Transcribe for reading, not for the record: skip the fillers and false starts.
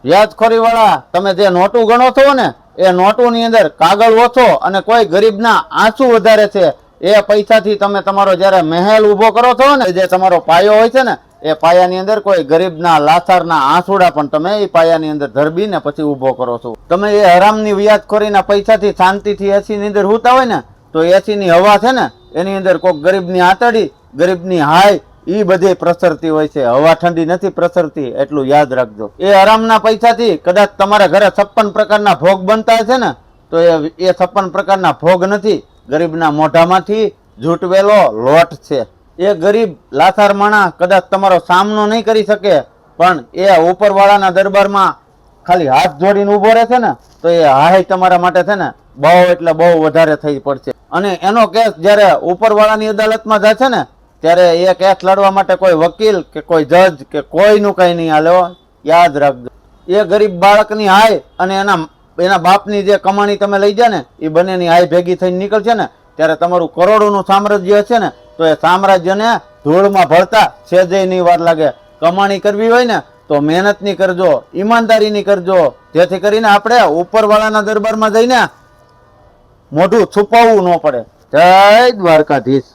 વ્યાજખોરી વાળા તમે જે નોટું ગણો છો ને એ નોટું ની અંદર કાગળ ઓછો અને કોઈ ગરીબના આંસુ વધારે છે. એ પૈસાથી તમે તમારો જયારે મહેલ ઉભો કરો છો ને, જે તમારો પાયો હોય છે ને, એ પાયાની અંદર કોઈ ગરીબના લાચારના આંસુડા પણ તમે એ પાયાની અંદર ધરબીને પછી ઉભો કરો છો. તમે એ હરામની વ્યાજખોરીના પૈસાથી શાંતિથી એસી ની અંદર હુતા હોય ને, તો એસી ની હવા છે ને એની અંદર કોઈક ગરીબની આંતડી, ગરીબની હાય ઈ બધી પ્રસરતી હોય છે. હવા ઠંડી નથી પ્રસરતી, એટલું યાદ રાખજો. એ હરામના પૈસાથી કદાચ તમારા ઘરે 56 પ્રકારના ભોગ બનતા છે ને, તો એ 56 પ્રકારના ભોગ નથી, ગરીબના મોઢામાંથી જૂટવેલો લોટ છે. એ ગરીબ લાચાર માણસ કદાચ તમારો સામનો નહીં કરી શકે, પણ એ ઉપરવાળાના દરબારમાં ખાલી હાથ જોડીને ઉભો રહે છે ને, તો એ હાય તમારા માટે છે ને બહુ એટલે બહુ વધારે થઈ પડશે. અને એનો કેસ જ્યારે ઉપરવાળાની અદાલતમાં જાય છે ને, ત્યારે એ કેસ લડવા માટે કોઈ વકીલ કે કોઈ જજ કે કોઈનું કઈ નહીં હાલે. યાદ રાખજો. એ ગરીબ બાળકની હાય અને એના બાપની જે કમાણી તમે લઈ જાય ને, એ બંનેની હાય ભેગી થઈને નીકળશે ને, ત્યારે તમારું કરોડોનું સામ્રાજ્ય હશે ને, તો એ સામ્રાજ્યને ધૂળમાં ભરતા સેજે નહીં વાર લાગે. કમાણી કરવી હોય ને તો મહેનતની કરજો, ઈમાનદારીની કરજો, જેથી કરીને આપણે ઉપરવાળાના દરબારમાં જઈને મોઢું છુપાવવું ન પડે. જય દ્વારકાધીશ.